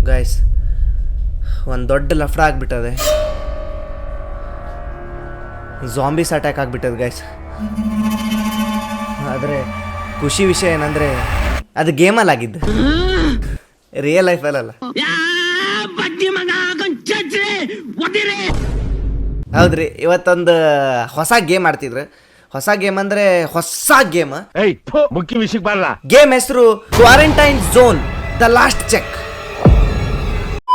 Guys ಒಂದು ದೊಡ್ಡ ಲಫ್ಡ ಆಗಿಬಿಟ್ಟದೆ. ಝಾಂಬೀಸ್ attack ಆಗಿಬಿಟ್ಟದೆ guys. ಆದರೆ ಖುಷಿ ವಿಷಯ ಏನಂದರೆ ಅದು ಗೇಮಲ್ಲಿ ಆಗಿದ್ದು, ರಿಯಲ್ ಲೈಫಲ್ಲಲ್ಲ. ಹೌದ್ರಿ, ಇವತ್ತೊಂದು ಹೊಸ ಗೇಮ್ ಆಡ್ತಿದ್ರು. ಹೊಸ ಗೇಮ್ ಅಂದರೆ ಹೊಸ ಗೇಮ್. ಮುಖ್ಯ ವಿಷಯಕ್ಕೆ ಬರಲ್ಲ. ಗೇಮ್ ಹೆಸರು quarantine zone the last check.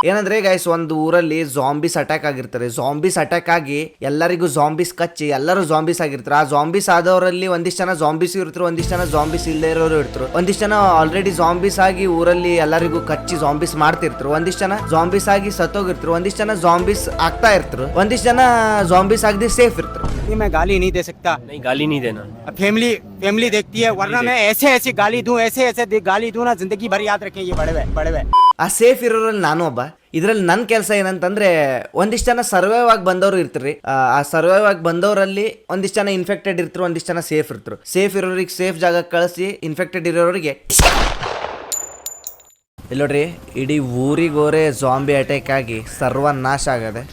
ಏನಂದ್ರೆ ಗೈಸ್, ಒಂದು ಊರಲ್ಲಿ ಝಾಂಬೀಸ್ ಅಟ್ಯಾಕ್ ಆಗಿರ್ತಾರೆ. ಝಾಂಬೀಸ್ ಅಟ್ಯಾಕ್ ಆಗಿ ಎಲ್ಲರಿಗೂ ಝಾಂಬೀಸ್ ಕಚ್ಚಿ ಎಲ್ಲರೂ ಝಾಂಬೀಸ್ ಆಗಿರ್ತಾರೆ. ಆ ಝಾಂಬೀಸ್ ಆದವರಲ್ಲಿ ಒಂದಿಷ್ಟು ಜನ ಝಾಂಬೀಸ್ ಇರ್ತಾರೆ, ಒಂದಿಷ್ಟು ಜನ ಝಾಂಬೀಸ್ ಇಲ್ಲದೆ ಇರೋರು ಇರ್ತಾರೆ. ಒಂದಿಷ್ಟು ಜನ ಆಲ್ರೆಡಿ ಝಾಂಬೀಸ್ ಆಗಿ ಊರಲ್ಲಿ ಎಲ್ಲರಿಗೂ ಕಚ್ಚಿ ಝಾಂಬೀಸ್ ಮಾಡ್ತಿರ್ತಾರೆ. ಒಂದಿಷ್ಟು ಜನ ಝಾಂಬೀಸ್ ಆಗಿ ಸತ್ತೋಗಿರ್ತಾರೆ. ಒಂದಿಷ್ಟು ಜನ ಝಾಂಬೀಸ್ ಆಗ್ತಾ ಇರ್ತಾರೆ. ಒಂದಿಷ್ಟು ಜನ ಝಾಂಬೀಸ್ ಆಗದೆ ಸೇಫ್ ಇರ್ತಾರೆ. मैं गाली नहीं दे सकता. नहीं, गाली नहीं देना. फैमिली देखती है, वरना मैं ऐसे गाली दूं, ऐसे गाली दूं ना, जिंदगी भर याद रखें ये बड़वे. ಆ ಸೇಫ್ ಇರೋರಲ್ಲಿ ನಾನು ಒಬ್ಬ. ಇದ್ರಲ್ಲಿ ನನ್ನ ಕೆಲಸ ಏನಂತಂದ್ರೆ, ಒಂದಿಷ್ಟು ಜನ ಸರ್ವೈವ್ ಆಗಿ ಬಂದವರು ಇರ್ತಾರೆ. ಆ ಸರ್ವೈವ್ ಆಗಿ ಬಂದವರಲ್ಲಿ ಒಂದಿಷ್ಟು ಜನ ಇನ್ಫೆಕ್ಟೆಡ್ ಇರ್ತಾರೆ, ಒಂದಿಷ್ಟು ಜನ ಸೇಫ್ ಇರ್ತಾರೆ. ಸೇಫ್ ಇರೋರಿಗೆ ಸೇಫ್ ಜಾಗಕ್ಕೆ ಕಳಿಸಿ, ಇನ್ಫೆಕ್ಟೆಡ್ ಇರೋರಿಗೆ ಇಲ್ಲಿ ನೋಡ್ರಿ, ಇಡೀ ಊರಿಗೋರೆ ಝಾಂಬಿ ಅಟ್ಯಾಕ್ ಆಗಿ ಸರ್ವನಾಶ ಆಗದೆ.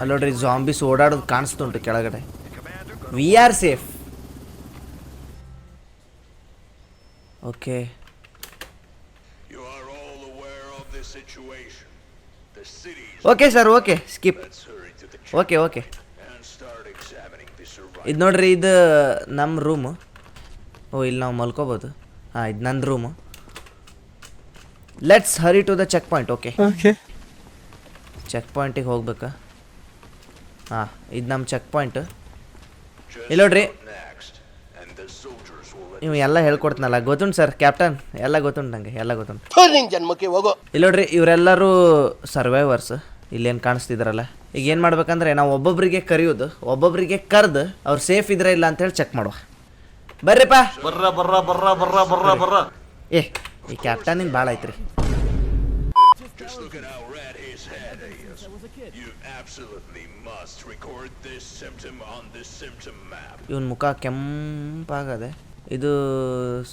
ಅಲ್ಲಿ ನೋಡ್ರಿ, ಝಾಂಬೀಸ್ ಓಡಾಡೋದು ಕಾಣಿಸ್ತುಂಟು ಕೆಳಗಡೆ. We are safe. Okay, okay sir, okay skip. Okay ಇದು ನೋಡ್ರಿ, ಇದು ನಮ್ಮ ರೂಮು. ಓ, ಇಲ್ಲಿ ನಾವು ಮಲ್ಕೋಬೋದು. ಹಾಂ, ಇದು ನನ್ನ room. Let's hurry to the checkpoint. Okay, ಚೆಕ್ ಪಾಯಿಂಟಿಗೆ ಹೋಗ್ಬೇಕಾ? ಹಾಂ, ಇದು ನಮ್ಮ ಚೆಕ್ ಪಾಯಿಂಟ್. ಇಲ್ಲಿ ನೋಡ್ರಿ, ನೀವು ಎಲ್ಲ ಹೇಳ್ಕೊಡ್ತೀನಲ್ಲ, ಗೊತ್ತುಂಟು ಸರ್ ಕ್ಯಾಪ್ಟನ್, ಎಲ್ಲ ಗೊತ್ತುಂಟು ನನಗೆ, ಎಲ್ಲ ಗೊತ್ತುಂಟು. ಇಲ್ಲಿ ನೋಡ್ರಿ, ಇವರೆಲ್ಲರೂ ಸರ್ವೈವರ್ಸ್. ಇಲ್ಲೇನು ಕಾಣಿಸ್ತಿದ್ರಲ್ಲ, ಈಗ ಏನು ಮಾಡ್ಬೇಕಂದ್ರೆ ನಾವು ಒಬ್ಬೊಬ್ಬರಿಗೆ ಕರೆಯೋದು, ಒಬ್ಬೊಬ್ಬರಿಗೆ ಕರೆದು ಅವ್ರು ಸೇಫ್ ಇದ್ರೆ ಇಲ್ಲ ಅಂತೇಳಿ ಚೆಕ್ ಮಾಡುವ. ಬರ್ರಿಪ್ಪ. ಏ, ಈ ಕ್ಯಾಪ್ಟನಿಂದ ಭಾಳ ಐತ್ರಿ. ಇವನ್ ಮುಖ ಕೆಂಪಾಗದೆ. ಇದು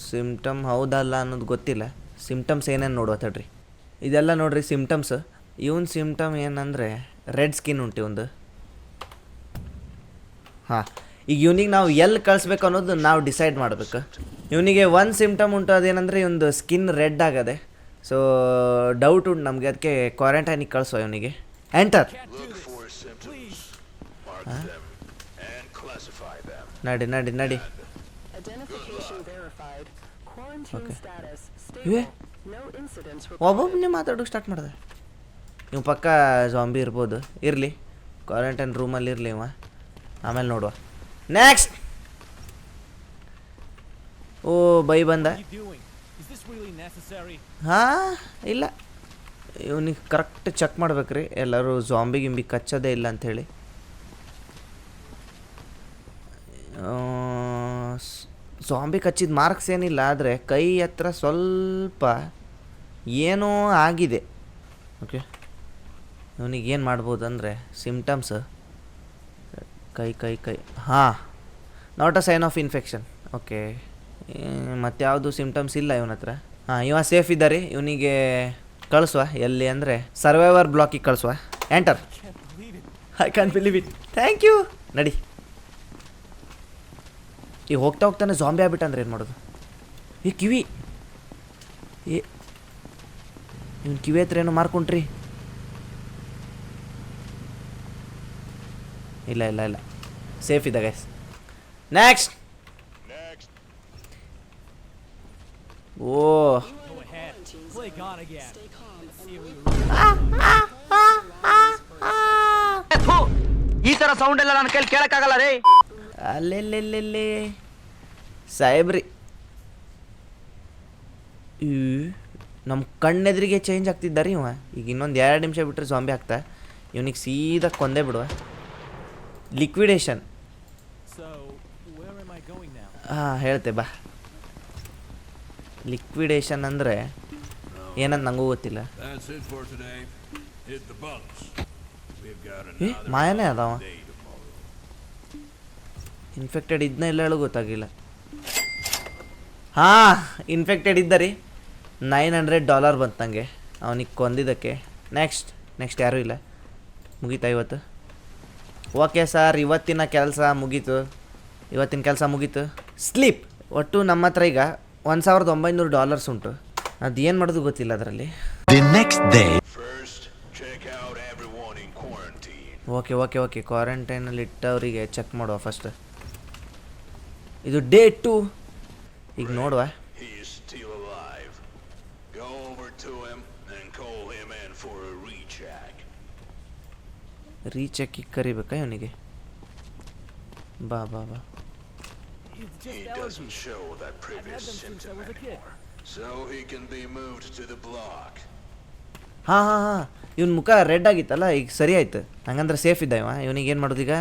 ಸಿಮ್ಟಮ್ ಹೌದಲ್ಲ ಅನ್ನೋದು ಗೊತ್ತಿಲ್ಲ. ಸಿಮ್ಟಮ್ಸ್ ಏನೇನು ನೋಡುವ ತಡ್ರಿ. ಇದೆಲ್ಲ ನೋಡ್ರಿ ಸಿಮ್ಟಮ್ಸ್. ಇವನ್ ಸಿಮ್ಟಮ್ ಏನಂದರೆ ರೆಡ್ ಸ್ಕಿನ್ ಉಂಟು ಒಂದು. ಹಾಂ, ಈಗ ಇವನಿಗೆ ನಾವು ಎಲ್ಲಿ ಕಳಿಸ್ಬೇಕು ಅನ್ನೋದು ನಾವು ಡಿಸೈಡ್ ಮಾಡಬೇಕು. ಇವನಿಗೆ ಒಂದು ಸಿಮ್ಟಮ್ ಉಂಟು, ಅದೇನಂದರೆ ಇವೊಂದು ಸ್ಕಿನ್ ರೆಡ್ ಆಗದೆ. ಸೊ ಡೌಟ್ ಉಂಟು ನಮಗೆ, ಅದಕ್ಕೆ ಕ್ವಾರಂಟೈನಿಗೆ ಕಳಿಸೋ ಇವನಿಗೆ. ಎಂಟರ್. ನಡಿ. ಓಕೆ, ಇವೇ ಒಬ್ಬೊಬ್ಬನೇ ಮಾತಾಡೋಕೆ ಸ್ಟಾರ್ಟ್ ಮಾಡಿದೆ. ಇವ್ ಪಕ್ಕ ಝಾಂಬಿ ಇರ್ಬೋದು. ಇರಲಿ, ಕ್ವಾರಂಟೈನ್ ರೂಮಲ್ಲಿ ಇರಲಿ ಇವ, ಆಮೇಲೆ ನೋಡುವ. ನೆಕ್ಸ್ಟ್. ಓ, ಬೈ ಬಂದ. ಹಾಂ, ಇಲ್ಲ, ಇವನಿಗೆ ಕರೆಕ್ಟ್ ಚೆಕ್ ಮಾಡ್ಬೇಕ್ರಿ, ಎಲ್ಲರೂ ಝಾಂಬಿ ಗಿಂಬಿ ಕಚ್ಚೋದೇ ಇಲ್ಲ ಅಂಥೇಳಿ. ಝಾಂಬಿ ಕಚ್ಚಿದ ಮಾರ್ಕ್ಸ್ ಏನಿಲ್ಲ, ಆದರೆ ಕೈ ಹತ್ರ ಸ್ವಲ್ಪ ಏನೋ ಆಗಿದೆ. ಓಕೆ, ಇವನಿಗೆ ಏನು ಮಾಡ್ಬೋದು ಅಂದರೆ ಸಿಮ್ಟಮ್ಸ್ ಕೈ. ಹಾಂ, not a sign of infection. Okay, ಮತ್ತು ಯಾವುದು ಸಿಮ್ಟಮ್ಸ್ ಇಲ್ಲ ಇವನ ಹತ್ರ. ಹಾಂ, ಇವ ಸೇಫ್ ಇದ್ದಾರೆ. ಇವನಿಗೆ ಕಳಿಸುವ ಎಲ್ಲಿ ಅಂದರೆ ಸರ್ವೈವರ್ ಬ್ಲಾಕಿಗೆ ಕಳಿಸುವ. Enter. I can believe it. Thank you. ನಡಿ. ಈಗ ಹೋಗ್ತಾನೆ ಝಾಂಬಿ ಆಗ್ಬಿಟ್ಟು ಅಂದ್ರೆ ಏನು ಮಾಡೋದು? ಈ ಕಿವಿ, ಇವನು ಕಿವಿ ಹತ್ರ ಏನೋ ಮಾರ್ಕೊಂಡ್ರಿ. ಇಲ್ಲ, ಸೇಫ್ ಇದೆ ಗೈಸ್. ನೆಕ್ಸ್ಟ್. ಓ, ಈ ತರ ಸೌಂಡ್ ಎಲ್ಲ ನನ್ನ ಕೈಲಿ ಕೇಳಕ್ಕಾಗಲ್ಲ ರೀ. ಅಲ್ಲೆಲ್ಲೆಲ್ಲೆಲ್ಲೇ ಸಾಹೇಬ್ರಿ, ನಮ್ಮ ಕಣ್ಣೆದ್ರಿಗೆ ಚೇಂಜ್ ಆಗ್ತಿದ್ದಾರೆ ಇವ. ಈಗ ಇನ್ನೊಂದು 2 ನಿಮಿಷ ಬಿಟ್ಟರೆ ಝಾಂಬಿ ಆಗ್ತಾ. ಇವನಿಗೆ ಸೀದಾ ಕೊಂದೇ ಬಿಡುವ. ಲಿಕ್ವಿಡೇಷನ್. ಹಾಂ, ಹೇಳ್ತೆ ಬಾ. ಲಿಕ್ವಿಡೇಷನ್ ಅಂದರೆ ಏನಂತ ನನಗೂ ಗೊತ್ತಿಲ್ಲ. ಏ ಮಾಯನೇ ಅದಾವ. ಇನ್ಫೆಕ್ಟೆಡ್ ಇದನ್ನ ಎಲ್ಲ ಹೇಳೋ ಗೊತ್ತಾಗಿಲ್ಲ. ಹಾಂ, ಇನ್ಫೆಕ್ಟೆಡ್ ಇದ್ದ ರೀ. $900 ಬಂತು ನನಗೆ ಅವನಿಗೆ ಕೊಂದಿದ್ದಕ್ಕೆ. ನೆಕ್ಸ್ಟ್ ಯಾರೂ ಇಲ್ಲ. ಮುಗೀತಾ ಇವತ್ತು? ಓಕೆ ಸರ್, ಇವತ್ತಿನ ಕೆಲಸ ಮುಗೀತು. ಸ್ಲೀಪ್. ಒಟ್ಟು ನಮ್ಮ ಹತ್ರ ಈಗ $1,900 ಉಂಟು. ಅದು ಏನು ಮಾಡೋದು ಗೊತ್ತಿಲ್ಲ ಅದರಲ್ಲಿ. ಓಕೆ ಕ್ವಾರಂಟೈನಲ್ಲಿ ಇಟ್ಟವರಿಗೆ ಚೆಕ್ ಮಾಡುವ ಫಸ್ಟ್. ಇದು ಡೇ 2. ಈಗ ನೋಡುವ. ರೀಚೆಕ್ಕಿಗೆ ಕರಿಬೇಕಾ ಇವನಿಗೆ? ಬಾ. He doesn't show that previous symptom anymore, so he can be moved to the block. ಹಾಂ ಇವನ ಮುಖ ರೆಡ್ ಆಗಿತ್ತಲ್ಲ, ಈಗ ಸರಿ ಆಯ್ತು. ಹಂಗಂದ್ರೆ ಸೇಫ್ ಇದ್ದ ಇವ. ಇವನಿಗೆ ಏನು ಮಾಡೋದು ಈಗ?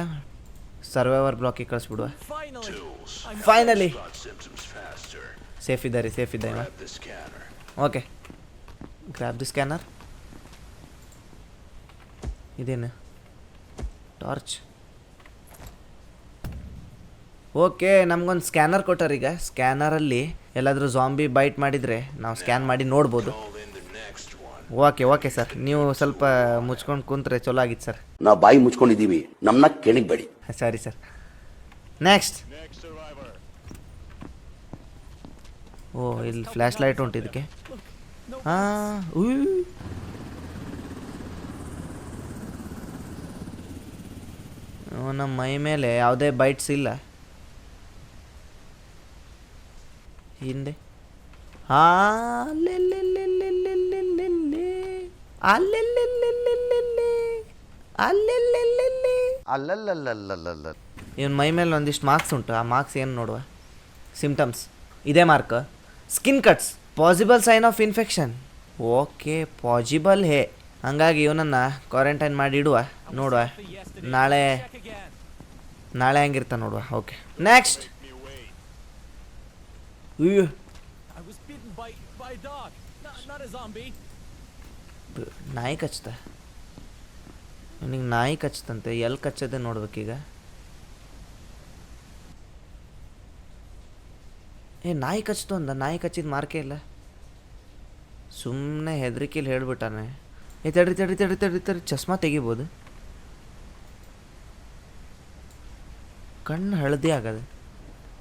ಸರ್ವೈವರ್ ಬ್ಲಾಕಿಗೆ ಕಳಿಸ್ಬಿಡುವ. ಫೈನಲಿ ಸೇಫ್ ಇದ್ದ ಇವ. Okay, grab the scanner. ಇದೇನು? ಟಾರ್ಚ್. ಓಕೆ, ನಮ್ಗೊಂದು ಸ್ಕ್ಯಾನರ್ ಕೊಟ್ಟಾರ. ಈಗ ಸ್ಕ್ಯಾನರಲ್ಲಿ ಎಲ್ಲಾದರೂ ಜಾಂಬಿ ಬೈಟ್ ಮಾಡಿದರೆ ನಾವು ಸ್ಕ್ಯಾನ್ ಮಾಡಿ ನೋಡ್ಬೋದು. ಓಕೆ ಸರ್, ನೀವು ಸ್ವಲ್ಪ ಮುಚ್ಕೊಂಡು ಕುಂತ್ರೆ ಚಲೋ ಆಗಿತ್ತು ಸರ್. ನಾವು ಬಾಯಿ ಮುಚ್ಕೊಂಡಿದ್ದೀವಿ, ನಮ್ಮನ್ನ ಕೆಣಗಬೇಡಿ. ಸರಿ ಸರ್. ನೆಕ್ಸ್ಟ್. ಓ, ಇಲ್ಲಿ ಫ್ಲ್ಯಾಶ್ ಲೈಟ್ ಉಂಟು ಇದಕ್ಕೆ. ನಮ್ಮ ಮೈ ಮೇಲೆ ಯಾವುದೇ ಬೈಟ್ಸ್ ಇಲ್ಲ. ಹಿಂದೆ ಇವನ್ ಮೈ ಮೇಲೆ ಒಂದಿಷ್ಟು ಮಾರ್ಕ್ಸ್ ಉಂಟು. ಆ ಮಾರ್ಕ್ಸ್ ಏನು ನೋಡುವ? ಸಿಂಪ್ಟಮ್ಸ್ ಇದೇ mark. Skin cuts, possible sign of infection. Okay, possible ಹೇ. ಹಂಗಾಗಿ ಇವನನ್ನು ಕ್ವಾರಂಟೈನ್ ಮಾಡಿ ಇಡುವ. ನೋಡುವ ನಾಳೆ ಹೆಂಗಿರ್ತ ನೋಡುವ. Okay, next. ನಾಯಿ ಕಚ್ತ. ನಿನಗೆ ನಾಯಿ ಕಚ್ತಂತೆ. ಎಲ್ಲಿ ಕಚ್ಚದೆ ನೋಡ್ಬೇಕೀಗ. ನಾಯಿ ಕಚ್ತು ಅಂದ. ನಾಯಿ ಕಚ್ಚಿದ ಮಾರ್ಕೆ ಇಲ್ಲ. ಸುಮ್ಮನೆ ಹೆದರಿಕೆಲಿ ಹೇಳ್ಬಿಟ್ಟಾನೆ. ತಡ್ರಿ ಚಸ್ಮಾ ತೆಗಿಬೋದು. ಕಣ್ಣು ಹಳದಿ ಆಗದು.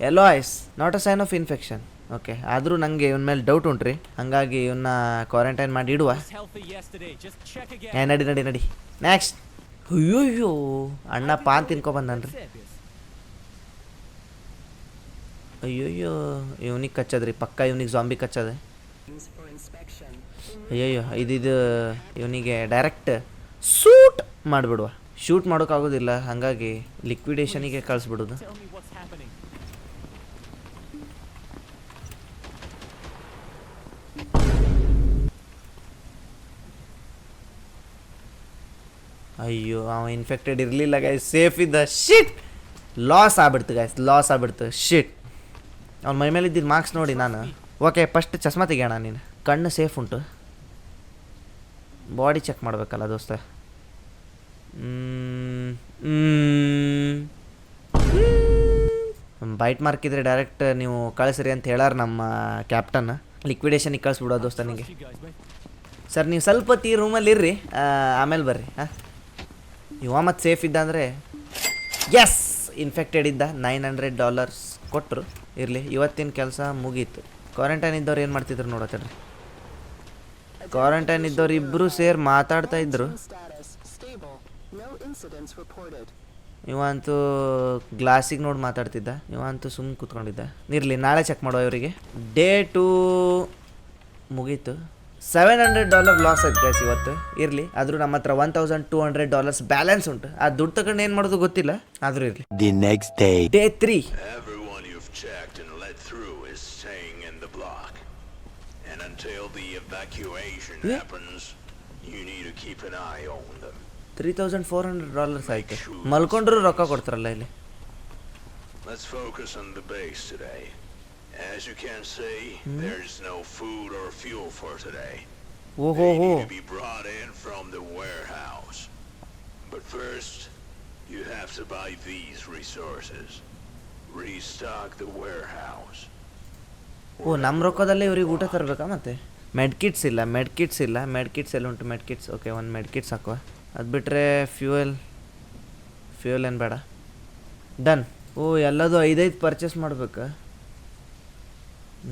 Yellow eyes, not a sign of infection. Okay, ಆದರೂ ನನಗೆ ಇವನ ಮೇಲೆ ಡೌಟ್ ಉಂಟ್ರಿ. ಹಂಗಾಗಿ ಇವನ್ನ ಕ್ವಾರಂಟೈನ್ ಮಾಡಿ ಇಡುವ. ನಡಿ. ನೆಕ್ಸ್ಟ್. ಅಯ್ಯೋ, ಅಣ್ಣ ಪಾನ್ ತಿನ್ಕೊಬಂದನ್ರಿ. ಅಯ್ಯೋಯ್ಯೋ, ಇವನಿಗೆ ಕಚ್ಚದ್ರಿ ಪಕ್ಕ. ಇವನಿಗೆ ಜಾಂಬಿ ಕಚ್ಚದೆ. ಅಯ್ಯಯ್ಯೋ, ಇದು ಇವನಿಗೆ ಡೈರೆಕ್ಟ್ ಶೂಟ್ ಮಾಡಿಬಿಡುವ. ಶೂಟ್ ಮಾಡೋಕ್ಕಾಗೋದಿಲ್ಲ, ಹಾಗಾಗಿ ಲಿಕ್ವಿಡೇಷನಿಗೆ ಕಳಿಸ್ಬಿಡೋದು. ಅಯ್ಯೋ, ಅವ ಇನ್ಫೆಕ್ಟೆಡ್ ಇರಲಿಲ್ಲ ಗೈಸ್, ಸೇಫ್ ಇದ್ದ. ಶಿಟ್, ಲಾಸ್ ಆಗ್ಬಿಡ್ತು ಶಿಟ್. ಅವ್ನ ಮೈ ಮೇಲೆ ಇದ್ದಿದ್ದು ಮಾರ್ಕ್ಸ್ ನೋಡಿ ನಾನು. ಓಕೆ, ಫಸ್ಟ್ ಚಸ್ಮಾ ತೆಗಿಯೋಣ. ನೀನು ಕಣ್ಣು ಸೇಫ್ ಉಂಟು. ಬಾಡಿ ಚೆಕ್ ಮಾಡಬೇಕಲ್ಲ ದೋಸ್ತ. ಬೈಟ್ ಮಾರ್ಕ್ ಇದ್ರೆ ಡೈರೆಕ್ಟ್ ನೀವು ಕಳಿಸ್ರಿ ಅಂತ ಹೇಳಾರ ನಮ್ಮ ಕ್ಯಾಪ್ಟನ್. ಲಿಕ್ವಿಡೇಷನಿಗೆ ಕಳಿಸ್ಬಿಡೋ ದೋಸ್ತ ನಿಮಗೆ. ಸರ್, ನೀವು ಸ್ವಲ್ಪ ಹೊತ್ತು ಈ ರೂಮಲ್ಲಿ ಇರ್ರಿ, ಆಮೇಲೆ ಬರ್ರಿ. ಇವ ಮತ್ತು ಸೇಫ್ ಇದ್ದ ಅಂದರೆ ಎಸ್. ಇನ್ಫೆಕ್ಟೆಡ್ ಇದ್ದ. $900 ಕೊಟ್ಟರು. ಇರಲಿ, ಇವತ್ತಿನ ಕೆಲಸ ಮುಗೀತು. ಕ್ವಾರಂಟೈನ್ ಇದ್ದವ್ರು ಏನು ಮಾಡ್ತಿದ್ರು ನೋಡತ್ತಡ್ರಿ. ಕ್ವಾರಂಟೈನ್ ಇದ್ದವ್ರು ಇಬ್ಬರು ಸೇರಿ ಮಾತಾಡ್ತಾ ಇದ್ರು. ಇವಂತೂ ಗ್ಲಾಸಿಗೆ ನೋಡಿ ಮಾತಾಡ್ತಿದ್ದ. ಇವಂತೂ ಸುಮ್ಮನೆ ಕೂತ್ಕೊಂಡಿದ್ದ. ಇರಲಿ, ನಾಳೆ ಚೆಕ್ ಮಾಡುವ ಇವರಿಗೆ. ಡೇ 2 ಮುಗೀತು. $700 ಲಾಸ್ ಆಯ್ತು ಗೈಸ್ ಇವತ್ತು. ಇರಲಿ, ಆದರೂ ನಮ್ಮ ಹತ್ರ $1,200 ಬ್ಯಾಲೆನ್ಸ್ ಉಂಟು. ಆ ದುಡ್ಡು ತಗೊಂಡು ಏನು ಮಾಡೋದು ಗೊತ್ತಿಲ್ಲ, ಆದರೂ ಇರಲಿ. Day 3. Everyone you've checked and let through is staying in the block. And until the evacuation happens, you need to keep an eye on them. $3,400 ಆಯ್ತು. ಮಲ್ಕೊಂಡ್ರು ರೊಕ್ಕ ಕೊಡ್ತಾರಲ್ಲ ಇಲ್ಲಿ. Let's focus on the base today. As you can see, there's no food or fuel for today. They need to be brought in from the warehouse. first, you have to buy these resources. Restock the warehouse. ಓ ನಮ್ಮ ರೊಕ್ಕದಲ್ಲೇ ಇವ್ರಿಗೆ ಊಟ ತರಬೇಕಾ ಮತ್ತೆ? ಮೆಡ್ kits ಇಲ್ಲ, ಮೆಡ್ kits ಎಲ್ಲ ಉಂಟು. ಮೆಡ್ kits okay, ಒಂದು ಮೆಡ್ kits ಹಾಕುವ. ಅದು ಬಿಟ್ಟರೆ ಫ್ಯೂಯಲ್ ಏನು ಬೇಡ. ಡನ್. ಓ ಎಲ್ಲದು 5 ಪರ್ಚೇಸ್ ಮಾಡ್ಬೇಕಾ?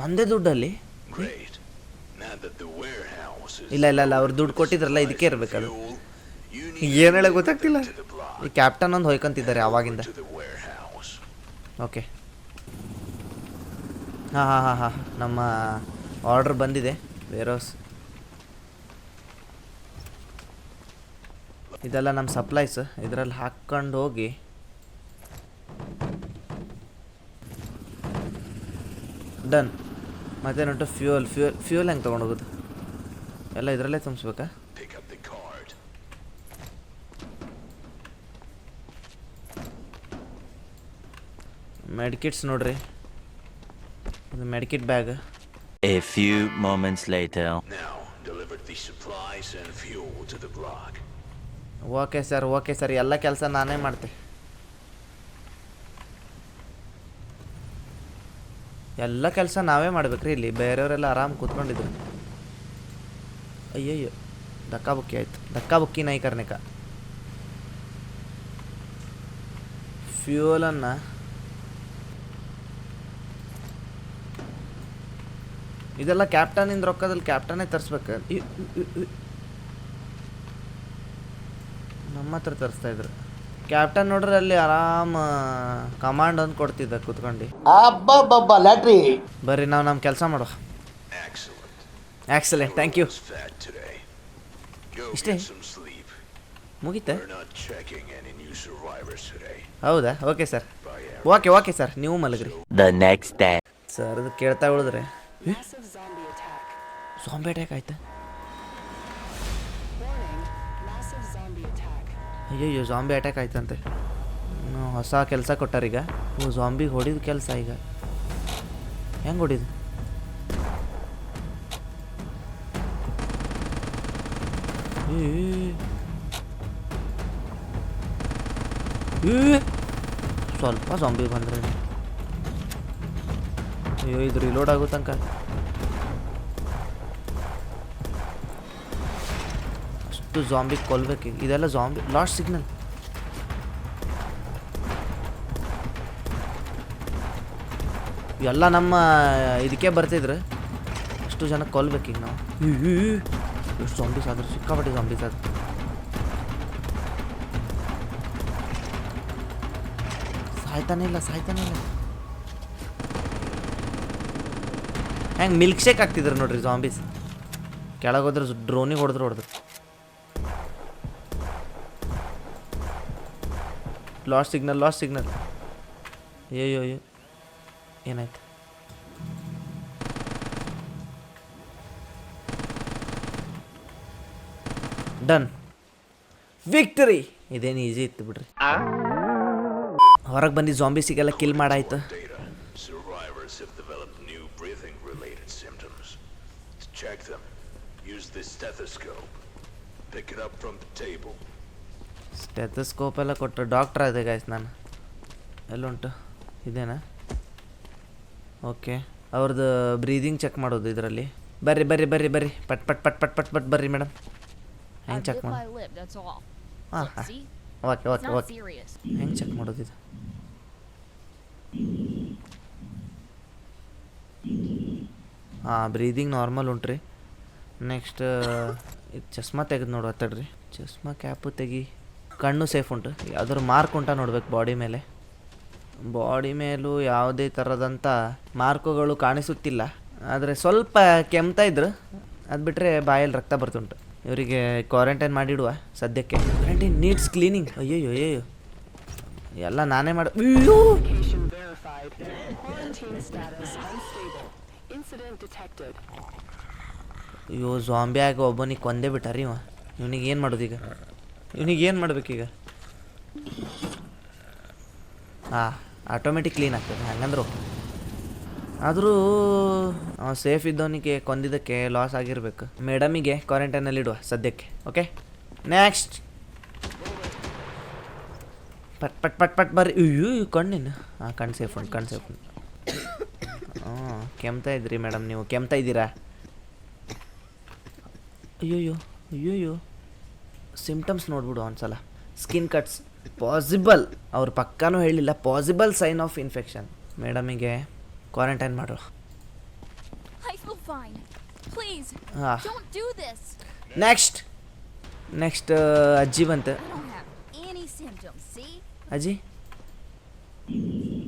ನಂದೇ ದುಡ್ಡಲ್ಲಿ? Great. Now that the warehouse is ಇಲ್ಲ ಅವ್ರು ದುಡ್ಡು ಕೊಟ್ಟಿದ್ರಲ್ಲ, ಇದಕ್ಕೆ ಇರಬೇಕದು. full, you ಏನು ಹೇಳೋ ಗೊತ್ತಾಗ್ತಿಲ್ಲ. to the block. ಈ ಕ್ಯಾಪ್ಟನ್ ಒಂದು ಹೊಯ್ಕೊಂತಿದ್ದಾರೆ ಆವಾಗಿಂದ. To the warehouse. ಓಕೆ, ಹಾಂ ನಮ್ಮ ಆರ್ಡ್ರ್ ಬಂದಿದೆ. ವೇರ್ಹೌಸ್ ಇದೆಲ್ಲ ನಮ್ಮ ಸಪ್ಲೈಸ್. ಇದರಲ್ಲಿ ಹಾಕ್ಕೊಂಡು ಹೋಗಿ ಡನ್. ಮತ್ತೇನುಂಟು? ಫ್ಯೂಯಲ್ ಹೆಂಗೆ ತೊಗೊಂಡೋಗೋದು? ಎಲ್ಲ ಇದರಲ್ಲೇ ತುಂಬಿಸ್ಬೇಕಾ? Pick up the card. ಮೆಡಿಕಿಟ್ಸ್ ನೋಡ್ರಿ, ಇದು medikit bag. A few moments later. Now, deliver the supplies and fuel to the block. Okay sir, ಎಲ್ಲ ಕೆಲಸ ನಾನೇ ಮಾಡ್ತೆ. ಎಲ್ಲ ಕೆಲಸ ನಾವೇ ಮಾಡ್ಬೇಕ್ರಿ. ಇಲ್ಲಿ ಬೇರೆಯವರೆಲ್ಲ ಆರಾಮ್ ಕೂತ್ಕೊಂಡಿದ್ರು. ಅಯ್ಯಯ್ಯೋ, ಧಕ್ಕಾಬುಕ್ಕಿ ಆಯ್ತು. ಧಕ್ಕಾಬುಕ್ಕಿ ನೈ ಕರ್ನೆಕ. ಫ್ಯೂಯಲನ್ನು ಇದೆಲ್ಲ ಕ್ಯಾಪ್ಟನಿಂದ ರೊಕ್ಕದಲ್ಲಿ ಕ್ಯಾಪ್ಟನೇ ತರಿಸ್ಬೇಕು. ನಮ್ಮ ಹತ್ರ ತರಿಸ್ತಾ ಇದ್ರು. ಕ್ಯಾಪ್ಟನ್ ನೋಡ್ರಿ ಅಲ್ಲಿ ಆರಾಮ ಕಮಾಂಡ್ ಒಂದು ಕೊಡ್ತಿದ್ದ ಕೂತ್ಕೊಂಡು. ಲ್ಯಾಟ್ರಿ. ಬರ್ರಿ ನಾವು ನಮ್ಮ ಕೆಲಸ ಮಾಡುವ. Excellent, thank you. Was fat today. Go Stay. get some sleep. ಮುಗೀತಾ? We're not checking any new survivors today. ಹೌದಾ? Okay sir. Bye. Okay sir, ನೀವು ಮಲಗ್ರಿ. The next day. ಸರ್ ಅದು ಕೇಳ್ತಾ ಉಳಿದ್ರೆ ಜಾಂಬಿ ಅಟ್ಯಾಕ್ ಆಯ್ತಾ? ಅಯ್ಯಯ್ಯೋ, ಜಾಂಬಿ ಅಟ್ಯಾಕ್ ಆಯ್ತಂತೆ. ಹೊಸ ಕೆಲಸ ಕೊಟ್ಟಾರೀಗ. ಓ ಜಾಂಬಿಗೆ ಹೊಡಿದ ಕೆಲಸ ಈಗ. ಹೆಂಗೆ ಹೊಡಿದು? ಸ್ವಲ್ಪ ಜಾಂಬಿ ಬಂದ್ರೆ ಅಯ್ಯೋ, ಇದು ರಿಲೋಡ್ ಆಗೋ ತನಕ ಅಷ್ಟು ಜಾಂಬಿ ಕೊಲ್ಬೇಕು. ಇದೆಲ್ಲ ಜಾಂಬಿ ಲಾಸ್ಟ್ ಸಿಗ್ನಲ್. ಎಲ್ಲ ನಮ್ಮ ಇದಕ್ಕೆ ಬರ್ತಿದ್ರು. ಅಷ್ಟು ಜನ ಕೊಲ್ಬೇಕು ಈಗ ನಾವು. ಎಷ್ಟು ಜಾಂಬೀಸ್ ಆದ್ರೆ, ಸಿಕ್ಕಾಪಟ್ಟೆ ಜಾಂಬೀಸ್ ಆದ್ರೆ. ಸಾಯ್ತಾನೆ ಇಲ್ಲ. ಹೆಂಗೆ ಮಿಲ್ಕ್ ಶೇಕ್ ಆಗ್ತಿದ್ರು ನೋಡ್ರಿ ಜಾಂಬೀಸ್. ಕೆಳಗೋದ್ರೆ ಡ್ರೋನಿಗೆ ಹೊಡೆದ್ರು. Last signal. ಅಯ್ಯೋ ಏನಾಯ್ತು? ಡನ್. ವಿಕ್ಟರಿ. ಇದೇನು ಈಸಿ ಇತ್ತು ಬಿಡ್ರಿ. ಹೊರಗೆ ಬಂದು ಜಾಂಬೀಸಿಗೆಲ್ಲ kill ಮಾಡಾಯ್ತು. Data. Survivors have developed new breathing-related symptoms. To check them, use this stethoscope. Pick it up from the table. Stethoscope ಎಲ್ಲ ಕೊಟ್ಟರು. ಡಾಕ್ಟ್ರ್ ಅದೇ ಗಾಯ್ಸ್ ನಾನು. ಎಲ್ಲುಂಟು? ಇದೇನಾ? ಓಕೆ, ಅವ್ರದ್ದು ಬ್ರೀದಿಂಗ್ ಚೆಕ್ ಮಾಡೋದು ಇದರಲ್ಲಿ. ಬರ್ರಿ ಪಟ್ ಬರ್ರಿ ಮೇಡಮ್. ಹೆಂಗೆ ಚೆಕ್ ಮಾಡೋದು? ಹಾಂ ಓಕೆ. ಹೆಂಗೆ ಚೆಕ್ ಮಾಡೋದು ಇದು? ಹಾಂ, ಬ್ರೀದಿಂಗ್ ನಾರ್ಮಲ್ ಉಂಟ್ರಿ. ನೆಕ್ಸ್ಟ್ ಇದು ಚಸ್ಮಾ ತೆಗೆದು ನೋಡು. ತಡ್ರಿ, ಚಸ್ಮಾ ಕ್ಯಾಪು ತೆಗಿ. ಕಣ್ಣು ಸೇಫ್ ಉಂಟು. ಯಾವ್ದಾದ್ರು ಮಾರ್ಕ್ ಉಂಟಾ ನೋಡ್ಬೇಕು ಬಾಡಿ ಮೇಲೆ. ಬಾಡಿ ಮೇಲೂ ಯಾವುದೇ ಥರದಂಥ ಮಾರ್ಕುಗಳು ಕಾಣಿಸುತ್ತಿಲ್ಲ. ಆದರೆ ಸ್ವಲ್ಪ ಕೆಮ್ತಾ ಇದ್ರು. ಅದು ಬಿಟ್ಟರೆ ಬಾಯಲ್ಲಿ ರಕ್ತ ಬರ್ತುಂಟು. ಇವರಿಗೆ ಕ್ವಾರಂಟೈನ್ ಮಾಡಿಡುವ ಸದ್ಯಕ್ಕೆ. Quarantine needs cleaning. ಅಯ್ಯೋ ಎಲ್ಲ ನಾನೇ ಮಾಡಿ. ಅಯ್ಯೋ, ಜಾಂಬಿಯಾಗ ಒಬ್ಬನಿಗೆ ಕೊಂದೇ ಬಿಟ್ಟಾರಿ ಇವ. ಇವನಿಗೆ ಏನು ಮಾಡೋದು ಈಗ? ಇವನಿಗೇನು ಮಾಡ್ಬೇಕೀಗ? ಹಾಂ, ಆಟೋಮೆಟಿಕ್ ಕ್ಲೀನ್ ಆಗ್ತದೆ ಹಂಗಂದ್ರು. ಆದರೂ ಸೇಫ್ ಇದ್ದವನಿಗೆ ಕೊಂದಿದ್ದಕ್ಕೆ ಲಾಸ್ ಆಗಿರಬೇಕು. ಮೇಡಮಿಗೆ ಕ್ವಾರಂಟೈನಲ್ಲಿ ಇಡುವ ಸದ್ಯಕ್ಕೆ. Okay, next. ಪಟ್ ಪಟ್ ಪಟ್ ಪಟ್ ಬರ್ರಿ. ಅಯ್ಯೋ ಕಣ್ಣಿನ ಹಾಂ ಕಣ್ಣು ಸೇಫ್ ಉಂಟು ಕಣ್ಣು ಸೇಫ್ ಉಂಟು. ಹಾಂ ಕೆಮ್ತಾ ಇದ್ರಿ ಮೇಡಮ್, ನೀವು ಕೆಮ್ತಾ ಇದ್ದೀರಾ? ಅಯ್ಯೋಯ್ಯೋ ಅಯ್ಯೋಯ್ಯೋ ಸಿಮ್ಟಮ್ಸ್ ನೋಡ್ಬಿಡು ಒಂದ್ಸಲ. ಸ್ಕಿನ್ ಕಟ್ಸ್ ಪಾಸಿಬಲ್, ಅವ್ರು ಪಕ್ಕಾನೂ ಹೇಳಿಲ್ಲ, ಪಾಸಿಬಲ್ ಸೈನ್ ಆಫ್ ಇನ್ಫೆಕ್ಷನ್. ಮೇಡಮಿಗೆ ಕ್ವಾರಂಟೈನ್ ಮಾಡು. I feel fine. Please, Ah. don't do this. Next ಅಜ್ಜಿ ಬಂತು. I don't have any symptoms, see? ಅಜ್ಜಿ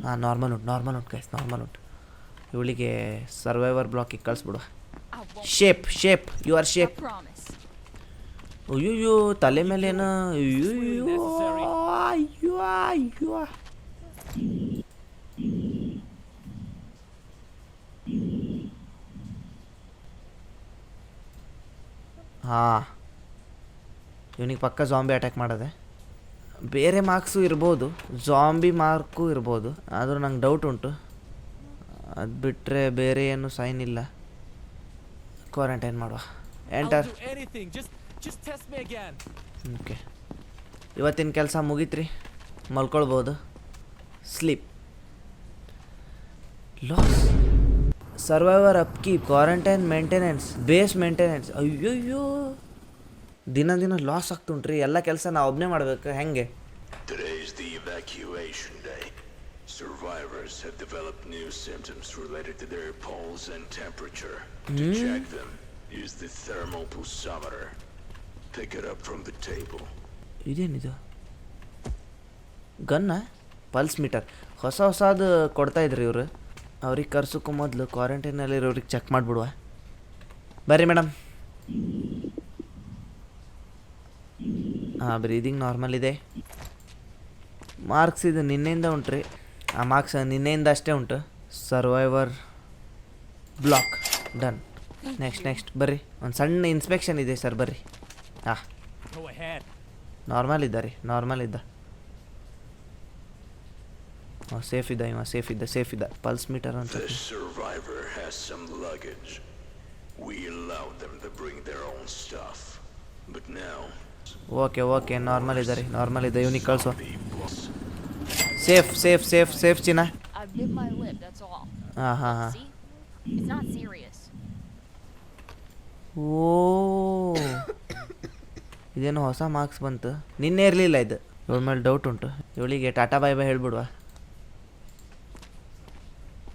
ಹಾಂ ನಾರ್ಮಲ್ ಉಂಟು ಗೈಸ್, ನಾರ್ಮಲ್ ಉಂಟು. ಇವಳಿಗೆ ಸರ್ವೈವರ್ ಬ್ಲಾಕಿಗೆ ಕಳಿಸ್ಬಿಡು. I won't. Safe you are I safe. promise. ಅಯ್ಯೋ ತಲೆ ಮೇಲೇನು, ಅಯ್ಯೋ ಅಯ್ಯೋ ಅಯ್ಯೋ. ಹಾಂ ಇವನಿಗೆ ಪಕ್ಕ ಜಾಂಬಿ ಅಟ್ಯಾಕ್ ಮಾಡೋದೆ. ಬೇರೆ ಮಾರ್ಕ್ಸು ಇರ್ಬೋದು, ಜಾಂಬಿ ಮಾರ್ಕು ಇರ್ಬೋದು, ಆದರೂ ನಂಗೆ ಡೌಟ್ ಉಂಟು. ಅದು ಬಿಟ್ಟರೆ ಬೇರೆ ಏನು ಸೈನ್ ಇಲ್ಲ. ಕ್ವಾರಂಟೈನ್ ಮಾಡುವ. ಎಂಟರ್. ಓಕೆ ಇವತ್ತಿನ ಕೆಲಸ ಮುಗೀತ್ರಿ, ಮಲ್ಕೊಳ್ಬೋದು. Sleep. Loss survivor upkeep, quarantine maintenance, base maintenance. ಅಯ್ಯೋಯ್ಯೋ ದಿನ ಲಾಸ್ ಆಗ್ತುಂಟ್ರಿ. ಎಲ್ಲ ಕೆಲಸ ನಾವು ಒಬ್ಬನೇ ಮಾಡಬೇಕು, ಹೆಂಗೆ? Today is the evacuation day. Survivors have developed new symptoms related to their pulse and temperature. To check them, use the thermal pulsometer. Pick it up from the table. ಇದೇನಿದು? ಗನ್ನ pulse metre ಹೊಸದು ಕೊಡ್ತಾಯಿದ್ರಿ ಇವರು. ಅವ್ರಿಗೆ ಕರ್ಸೋಕ್ಕೂ ಮೊದಲು ಕ್ವಾರಂಟೈನಲ್ಲಿರೋರಿಗೆ check ಮಾಡಿಬಿಡುವ. ಬರ್ರಿ madam. ಹಾಂ breathing normal ಇದೆ. Marks ಇದು ನಿನ್ನೆಯಿಂದ ಉಂಟ್ರಿ. ಆ ಮಾರ್ಕ್ಸ್ ನಿನ್ನೆಯಿಂದ ಅಷ್ಟೇ ಉಂಟು. Survivor block done. ನೆಕ್ಸ್ಟ್ ಬರ್ರಿ, ಒಂದು ಸಣ್ಣ ಇನ್ಸ್ಪೆಕ್ಷನ್ ಇದೆ ಸರ್, ಬರ್ರಿ. ಹಾಂ ನಾರ್ಮಲ್ ಇದ್ದ ರೀ, ನಾರ್ಮಲ್ ಇದ್ದ. ಸೇಫ್ ಇದ್ದ. ಪಲ್ಸ್ ಮೀಟರ್ ಅಂತ. The survivor has some luggage. We allowed them to bring their own stuff. But now okay normal ಇದೆ. ಇವನಿಗೆ ಕಳಿಸು. ಸೇಫ್ ಚಿನ್ನ. I bit my lip, that's all. ಹಾಂ See? It's not serious. ಓ ಇದೇನು ಹೊಸ marks ಬಂತು, ನಿನ್ನೆ ಇರಲಿಲ್ಲ ಇದು. ಇವಳ ಮೇಲೆ ಡೌಟ್ ಉಂಟು. ಇವಳಿಗೆ ಟಾಟಾ ಬಾಯ್ ಬಾಯ್ ಹೇಳ್ಬಿಡುವ.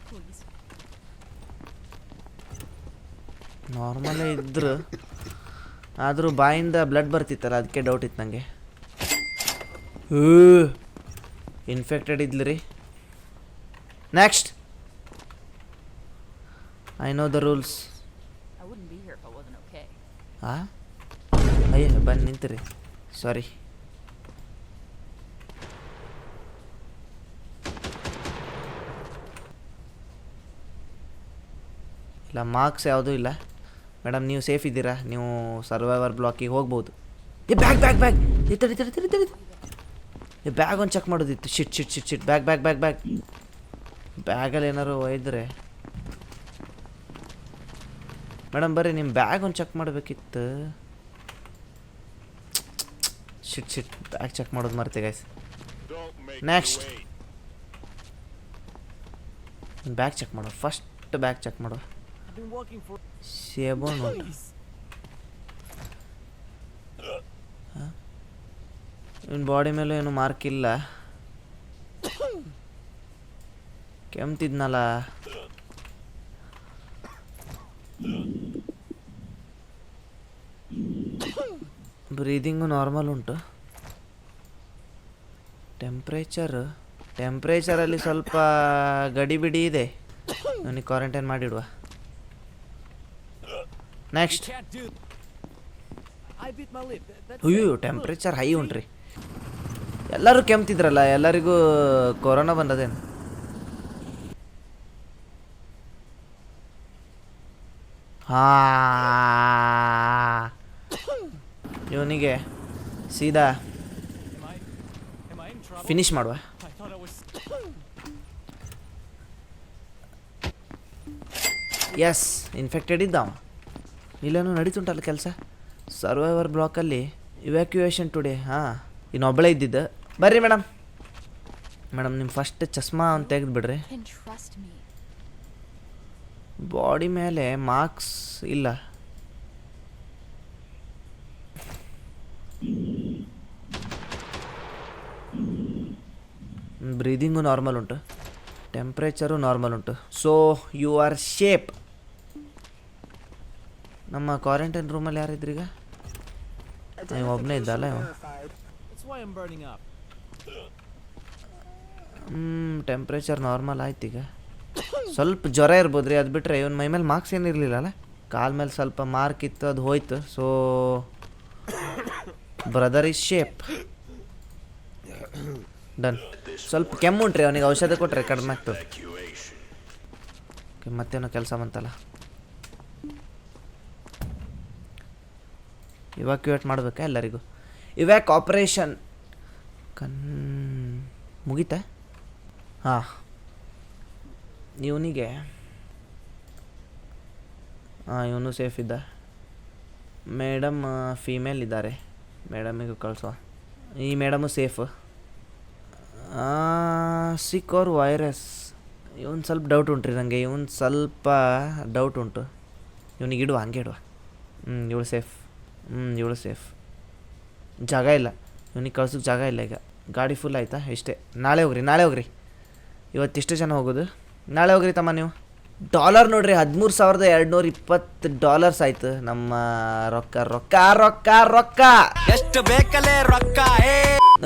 Please. ನಾರ್ಮಲೇ ಇದ್ರು, ಆದರೂ ಬಾಯಿಂದ ಬ್ಲಡ್ ಬರ್ತಿತ್ತಲ್ಲ, ಅದಕ್ಕೆ ಡೌಟ್ ಇತ್ತು ನನಗೆ. ಇನ್ಫೆಕ್ಟೆಡ್ ಇದ್ಲು ರೀ. Next I know the rules. I wouldn't be here if I wasn't okay. ಹಾಂ ಅಯ್ಯ ಬಂದು ನಿಂತಿರಿ, ಸಾರಿ. ಇಲ್ಲ ಮಾರ್ಕ್ಸ್ ಯಾವುದೂ ಇಲ್ಲ ಮೇಡಮ್, ನೀವು ಸೇಫ್ ಇದ್ದೀರಾ, ನೀವು ಸರ್ವೈವರ್ ಬ್ಲಾಕಿಗೆ ಹೋಗ್ಬೋದು. ಬ್ಯಾಗ್ ಬ್ಯಾಗ್ ಒಂದು ಚೆಕ್ ಮಾಡೋದಿತ್ತು. ಶಿಟ್ ಬ್ಯಾಗಲ್ಲಿ ಏನಾರು ಒಯ್ದರೆ. ಮೇಡಮ್ ಬರ್ರಿ, ನಿಮ್ಮ ಬ್ಯಾಗ್ ಒಂದು ಚೆಕ್ ಮಾಡಬೇಕಿತ್ತು. ಶಿಟ್ ಬ್ಯಾಗ್ ಚೆಕ್ ಮಾಡೋದು ಮರ್ತೆ ಗೈಸ್. ನೆಕ್ಸ್ಟ್ ಬ್ಯಾಗ್ ಚೆಕ್ ಮಾಡೋ, ಫಸ್ಟ್ ಬ್ಯಾಗ್ ಚೆಕ್ ಮಾಡೋ. ಸೇಬೋನು ಇವನ್ ಬಾಡಿ ಮೇಲೂ ಏನು ಮಾರ್ಕ್ ಇಲ್ಲ. ಕೆಮ್ತಿದ್ನಲ್ಲ. ಬ್ರೀದಿಂಗು ನಾರ್ಮಲ್ ಉಂಟು. ಟೆಂಪ್ರೇಚರಲ್ಲಿ ಸ್ವಲ್ಪ ಗಡಿಬಿಡಿ ಇದೆ. ನನಗೆ ಕ್ವಾರಂಟೈನ್ ಮಾಡಿಡುವ. ನೆಕ್ಸ್ಟ್ ಅಯ್ಯೋ ಟೆಂಪ್ರೇಚರ್ ಹೈ ಉಂಟ್ರಿ. ಎಲ್ಲರೂ ಕೆಮ್ತಿದ್ರಲ್ಲ, ಎಲ್ಲರಿಗೂ ಕೊರೋನಾ ಬಂದದೇನು? ಇವನಿಗೆ ಸೀದಾ ಫಿನಿಶ್ ಮಾಡುವ. ಎಸ್ ಇನ್ಫೆಕ್ಟೆಡ್ ಇದ್ದಾವ. ಇಲ್ಲೇನೋ ನಡೀತುಂಟಲ್ಲ ಕೆಲಸ. ಸರ್ವೈವರ್ ಬ್ಲಾಕಲ್ಲಿ ಇವ್ಯಾಕ್ಯುಯೇಷನ್ ಟುಡೇ. ಇನ್ನೊಬ್ಬಳೇ ಇದ್ದಿದ್ದು. ಬರ್ರಿ ಮೇಡಮ್, ಮೇಡಮ್ ನಿಮ್ಮ ಫಸ್ಟ್ ಚಸ್ಮಾ ಅಂತ ತೆಗೆದುಬಿಡ್ರಿ. You can trust me. Body ಮೇಲೆ ಮಾರ್ಕ್ಸ್ ಇಲ್ಲ. ಬ್ರೀದಿಂಗು ನಾರ್ಮಲ್ ಉಂಟು, ಟೆಂಪ್ರೇಚರು ನಾರ್ಮಲ್ ಉಂಟು. So you are safe. ನಮ್ಮ ಕ್ವಾರಂಟೈನ್ ರೂಮಲ್ಲಿ ಯಾರಿದ್ರೀಗ? ನೀವು ಒಬ್ಬನೇ ಇದ್ದಲ್ಲ ಇವ. ಟೆಂಪ್ರೇಚರ್ ನಾರ್ಮಲ್ ಆಯ್ತು. ಈಗ ಸ್ವಲ್ಪ ಜ್ವರ ಇರ್ಬೋದು ರೀ, ಅದು ಬಿಟ್ಟರೆ ಇವನ್ ಮೈ ಮೇಲೆ ಮಾರ್ಕ್ಸ್ ಏನಿರಲಿಲ್ಲ ಅಲ್ಲ. ಕಾಲ ಮೇಲೆ ಸ್ವಲ್ಪ ಮಾರ್ಕ್ ಇತ್ತು, ಅದು ಹೋಯ್ತು. So brother is shape. Done. ಸ್ವಲ್ಪ ಕೆಮ್ಮು ಉಂಟ್ರಿ, ಅವನಿಗೆ ಔಷಧ ಕೊಟ್ರೆ ಕಡಿಮೆ ಆಗ್ತದೆ. ಓಕೆ, ಮತ್ತೇನೋ ಕೆಲಸ ಬಂತಲ್ಲ. ಇವಾಕ್ಯುವೇಟ್ ಮಾಡಬೇಕಾ ಎಲ್ಲರಿಗೂ? ಇವ್ಯಾಕ್ ಆಪ್ರೇಷನ್ ಮುಗೀತಾ? ಹಾಂ, ಇವನಿಗೆ ಇವನು ಸೇಫ್ ಇದ್ದ. ಮೇಡಮ್ ಫೀಮೇಲ್ ಇದ್ದಾರೆ, ಮೇಡಮಿಗೂ ಕಳಿಸುವ. ಈ ಮೇಡಮು ಸೇಫ್. ಸಿಕ್ ಅವ್ರ ವೈರಸ್. ಇವನು ಸ್ವಲ್ಪ ಡೌಟ್ ಉಂಟು ರೀ ನನಗೆ, ಇವನು ಸ್ವಲ್ಪ ಡೌಟ್ ಉಂಟು. ಇವನಿಗೆ ಇಡುವ, ಹಂಗೆ ಇಡುವ. ಇವಳು ಸೇಫ್. ಇವಳು ಸೇಫ್. ಜಾಗ ಇಲ್ಲ ಇವನಿಗೆ ಕಳ್ಸೋಕ್ಕೆ, ಜಾಗ ಇಲ್ಲ. ಈಗ ಗಾಡಿ ಫುಲ್ ಆಯಿತಾ? ಇಷ್ಟೇ. ನಾಳೆ ಹೋಗ್ರಿ, ನಾಳೆ ಹೋಗ್ರಿ. ಇವತ್ತಿಷ್ಟು ಜನ ಹೋಗೋದು, ನಾಳೆ ಹೋಗ್ರಿ ತಮ್ಮ ನೀವು. ಡಾಲರ್ ನೋಡ್ರಿ, $13,220 ಆಯ್ತು ನಮ್ಮ ರೊಕ್ಕ ರೊಕ್ಕ ರೊಕ್ಕ ರೊಕ್ಕ. ಎಷ್ಟು ಬೇಕಲ್ಲೇ ರೊಕ್ಕ.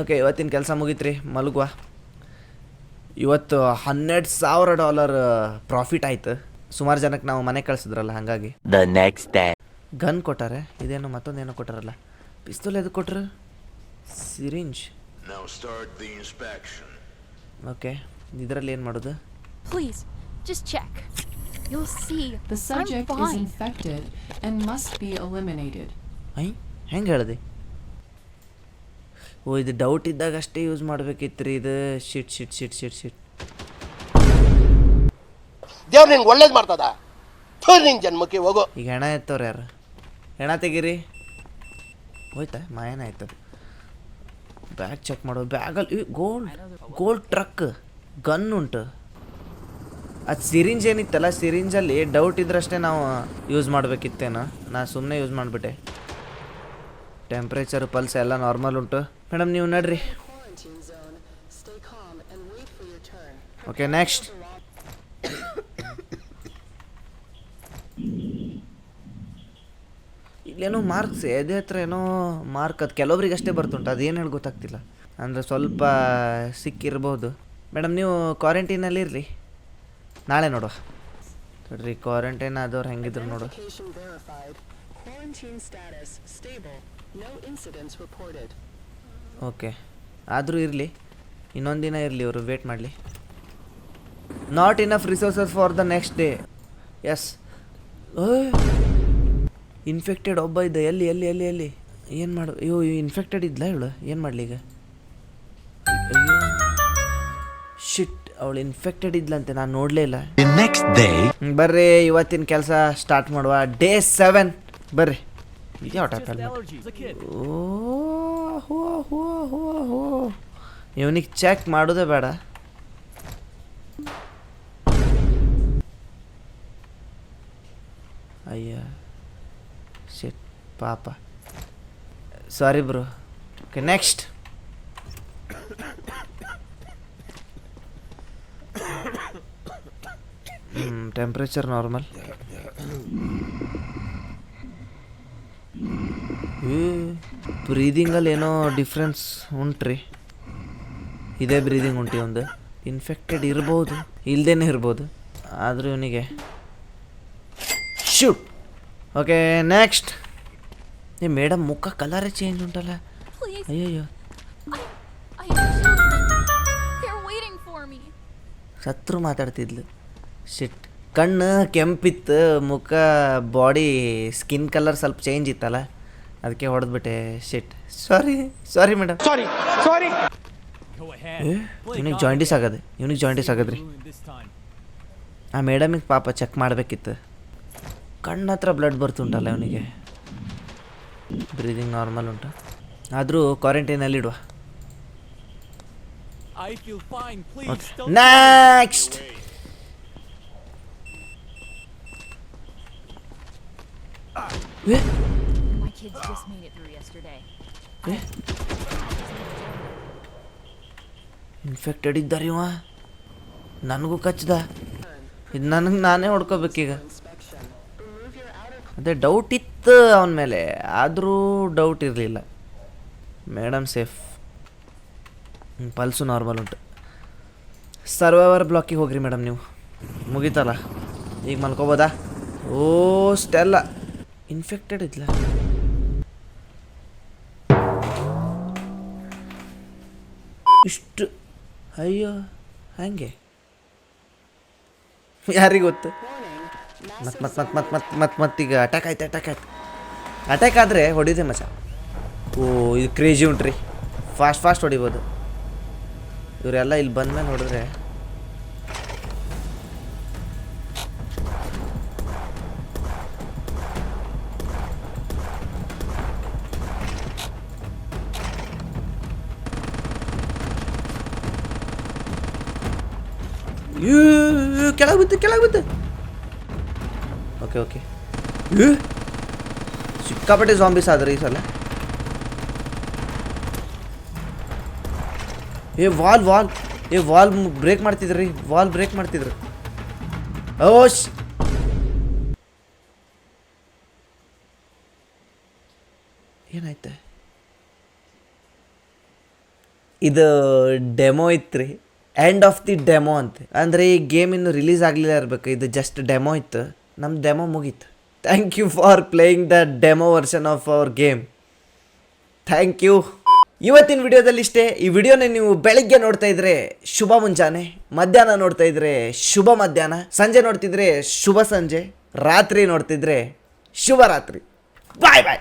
ಓಕೆ, ಇವತ್ತಿನ ಕೆಲಸ ಮುಗೀತ್ರಿ, ಮಲಗುವ. ಇವತ್ತು $12,000 ಪ್ರಾಫಿಟ್ ಆಯ್ತು. ಸುಮಾರು ಜನಕ್ಕೆ ನಾವು ಮನೆ ಕಳಿಸಿದ್ರಲ್ಲ, ಹಾಗಾಗಿ. The next day. ಗನ್ ಕೊಟ್ಟಾರೆ, ಇದೇನು ಮತ್ತೊಂದೇನೋ ಕೊಟ್ಟಾರಲ್ಲ. ಪಿಸ್ತೂಲ್ ಎದು ಕೊಟ್ರು? Syringe. Now start the inspection. Okay, ಇದರಲ್ಲಿ ಏನು ಮಾಡೋದು? Please, just check. You'll see. The subject I'm is fine. infected and must be eliminated. ಹೆಂಗೆ ಹೇಳಿದೆ? ಓ, ಇದು ಡೌಟ್ ಇದ್ದಾಗ ಅಷ್ಟೇ ಯೂಸ್ ಮಾಡ್ಬೇಕಿತ್ತು ರೀ ಇದು. ಶಿಟ್ ಶಿಟ್ ಶಿಟ್ ಶಿಟ್ ಶಿಟ್. ದೇವ್ರು ನಿನ್ಗೆ ಒಳ್ಳೇದು ಮಾಡ್ತದ. ನಿನ್ ಜನ್ಮಕ್ಕೆ ಹೋಗೋ. ಈಗ ಹೆಣ ಎತ್ತವ್ರು ಯಾರು? ಹೆಣ ತೆಗೀರಿ. ಹೋಯ್ತಾ? ಮಾಯನ ಆಯ್ತು. ಬ್ಯಾಗ್ ಚೆಕ್ ಮಾಡೋ. ಬ್ಯಾಗಲ್ಲಿ ಗೋಲ್ಡ್ ಟ್ರಕ್, ಗನ್ ಉಂಟು. ಅದು ಸಿರಿಂಜ್ ಏನಿತ್ತಲ್ಲ, ಸಿರಿಂಜಲ್ಲಿ ಡೌಟ್ ಇದ್ರಷ್ಟೇ ನಾವು ಯೂಸ್ ಮಾಡಬೇಕಿತ್ತೇನೋ. ನಾ ಸುಮ್ಮನೆ ಯೂಸ್ ಮಾಡಿಬಿಟ್ಟೆ. ಟೆಂಪ್ರೇಚರು ಪಲ್ಸ್ ಎಲ್ಲ ನಾರ್ಮಲ್ ಉಂಟು. ಮೇಡಮ್ ನೀವು ನಡ್ರಿ. Okay, next. ಇಲ್ಲೇನೋ ಮಾರ್ಕ್ಸ್ ಎದೆ ಹತ್ರ ಏನೋ ಮಾರ್ಕ್, ಅದು ಕೆಲವೊಬ್ರಿಗೆ ಅಷ್ಟೇ ಬರ್ತುಂಟು. ಅದೇನು ಹೇಳಿ ಗೊತ್ತಾಗ್ತಿಲ್ಲ. ಅಂದರೆ ಸ್ವಲ್ಪ ಸಿಕ್ಕಿರ್ಬೋದು. ಮೇಡಮ್ ನೀವು ಕ್ವಾರಂಟೈನಲ್ಲಿ ಇರಲಿ, ನಾಳೆ ನೋಡುವ. ನೋಡ್ರಿ, ಕ್ವಾರಂಟೈನ್ ಆದವ್ರು ಹೆಂಗಿದ್ರು ನೋಡು. ಓಕೆ, ಆದರೂ ಇರಲಿ, ಇನ್ನೊಂದು ದಿನ ಇರಲಿ, ಇವರು ವೇಟ್ ಮಾಡಲಿ. Not enough resources for the next day. Yes. Infected ಒಬ್ಬ ಇದ್ದ. ಎಲ್ಲಿ ಎಲ್ಲಿ ಎಲ್ಲಿ ಎಲ್ಲಿ ಏನು ಮಾಡು? ಅಯ್ಯೋ, ಇನ್ಫೆಕ್ಟೆಡ್ ಇದ್ಲ ಇವಳು. ಏನು ಮಾಡಲಿ ಈಗ? ಅಯ್ಯೋ ಶಿಟ್, ಅವಳು ಇನ್ಫೆಕ್ಟೆಡ್ ಇದ್ಲಂತೆ, ನಾನು ನೋಡಲೇ ಇಲ್ಲ. Next day. ಬರ್ರಿ, ಇವತ್ತಿನ ಕೆಲಸ ಸ್ಟಾರ್ಟ್ ಮಾಡುವ. ಡೇ 7 ಬರ್ರಿ. ಇದು ಯಾವ ಟೈಪ್? ಇವನಿಗೆ ಚೆಕ್ ಮಾಡೋದೇ ಬೇಡ. ಅಯ್ಯ ಶಿಟ್, ಪಾಪ. Sorry bro. Okay, next. Temperature normal. ಬ್ರೀದಿಂಗಲ್ಲಿ ಏನೋ ಡಿಫ್ರೆನ್ಸ್ ಉಂಟ್ರಿ. ಇದೇ ಬ್ರೀದಿಂಗ್ ಉಂಟು ಒಂದು. ಇನ್ಫೆಕ್ಟೆಡ್ ಇರ್ಬೋದು, ಇಲ್ದೇನೆ ಇರ್ಬೋದು. ಆದರೂ ಇವನಿಗೆ ಶೂಟ್. Okay, next. ಏ ಮೇಡಮ್, ಮುಖ ಕಲರೇ ಚೇಂಜ್ ಉಂಟಲ್ಲ. Please. ಅಯ್ಯಯ್ಯೋ, I understand. They're waiting for me. ಸತ್ರು ಮಾತಾಡ್ತಿದ್ಲು. ಶಿಟ್, ಕಣ್ಣು ಕೆಂಪಿತ್ತು, ಮುಖ ಬಾಡಿ ಸ್ಕಿನ್ ಕಲರ್ ಸ್ವಲ್ಪ ಚೇಂಜ್ ಇತ್ತಲ್ಲ, ಅದಕ್ಕೆ ಹೊಡೆದ್ಬಿಟ್ಟೆ. ಶಿಟ್, ಸಾರಿ ಸಾರಿ ಮೇಡಮ್. ಸಾರಿ ಸಾರಿ. ಇವನಿಗೆ ಜಾಯಿಂಟಿಸ್ ಆಗದೆ, ಇವನಿಗೆ ಜಾಯಿಂಟಿಸ್ ಆಗದ್ರಿ. ಆ ಮೇಡಮಿಗೆ ಪಾಪ ಚೆಕ್ ಮಾಡಬೇಕಿತ್ತು. ಕಣ್ಣು ಹತ್ರ ಬ್ಲಡ್ ಬರ್ತುಂಟಲ್ಲ ಇವನಿಗೆ. ಬ್ರೀದಿಂಗ್ ನಾರ್ಮಲ್ ಉಂಟು, ಆದರೂ ಕ್ವಾರಂಟೈನಲ್ಲಿ ಇಡುವ. Next My kids just made it through yesterday. Infected ಇದ್ದಾರೆ ಇವ ನನಗೂ ಕಚ್ಚದ ಇದು ನನಗೆ ನಾನೇ ಹೊಡ್ಕೋಬೇಕೀಗ ಅದೇ ಡೌಟ್ ಇತ್ತು ಅವನ ಮೇಲೆ ಆದರೂ ಡೌಟ್ ಇರಲಿಲ್ಲ ಮೇಡಮ್ ಸೇಫ್ ಪಲ್ಸು ನಾರ್ಮಲ್ ಉಂಟು ಸರ್ವೈವರ್ ಬ್ಲಾಕಿಗೆ ಹೋಗ್ರಿ ಮೇಡಮ್ ನೀವು ಮುಗೀತಲ್ಲ ಈಗ ಮಲ್ಕೋಬೋದಾ ಓ ಸ್ಟೆಲ್ಲ ಇನ್ಫೆಕ್ಟೆಡ್ ಇದ್ಲ ಇಷ್ಟು ಅಯ್ಯೋ ಹಾಗೆ ಯಾರಿಗೆ ಗೊತ್ತು ಮತ್ತೀಗ ಅಟ್ಯಾಕ್ ಆಯ್ತು ಅಟ್ಯಾಕ್ ಆದರೆ ಹೊಡಿದೆ ಮಚ ಓ ಇದು ಕ್ರೇಜಿ ಉಂಟ್ರಿ ಫಾಸ್ಟ್ ಹೊಡಿಬೋದು ಇವರೆಲ್ಲ ಇಲ್ಲಿ ಬಂದ್ಮೇಲೆ ನೋಡಿದ್ರೆ ಕೆಳಗೆ ಬಿತ್ತು ಓಕೆ ಸಿಕ್ಕಾಪಟ್ಟೆ ಜಾಂಬೀಸ್ ಆದ್ರೆ ಈ ಸಲ ವಾಲ್ ಬ್ರೇಕ್ ಮಾಡ್ತಿದ್ರಿ ಓಶ್ ಏನಾಯ್ತು ಇದು ಡೆಮೋ ಇತ್ತು ಎಂಡ್ ಆಫ್ ದಿ ಡೆಮೋ ಅಂತ ಅಂದರೆ ಈ ಗೇಮ್ ಇನ್ನು ರಿಲೀಸ್ ಆಗಲಿಲ್ಲ ಇರಬೇಕು ಇದು ಜಸ್ಟ್ ಡೆಮೋ ಇತ್ತು ನಮ್ಮ ಡೆಮೋ ಮುಗೀತು thank you for playing the demo version of our game thank you ಇವತ್ತಿನ ವಿಡಿಯೋದಲ್ಲಿ ಇಷ್ಟೇ ಈ ವಿಡಿಯೋನ ನೀವು ಬೆಳಗ್ಗೆ ನೋಡ್ತಾ ಇದ್ರೆ ಶುಭ ಮುಂಜಾನೆ ಮಧ್ಯಾಹ್ನ ನೋಡ್ತಾ ಇದ್ರೆ ಶುಭ ಮಧ್ಯಾಹ್ನ ಸಂಜೆ ನೋಡ್ತಿದ್ರೆ ಶುಭ ಸಂಜೆ ರಾತ್ರಿ ನೋಡ್ತಿದ್ರೆ ಶುಭ ರಾತ್ರಿ ಬಾಯ್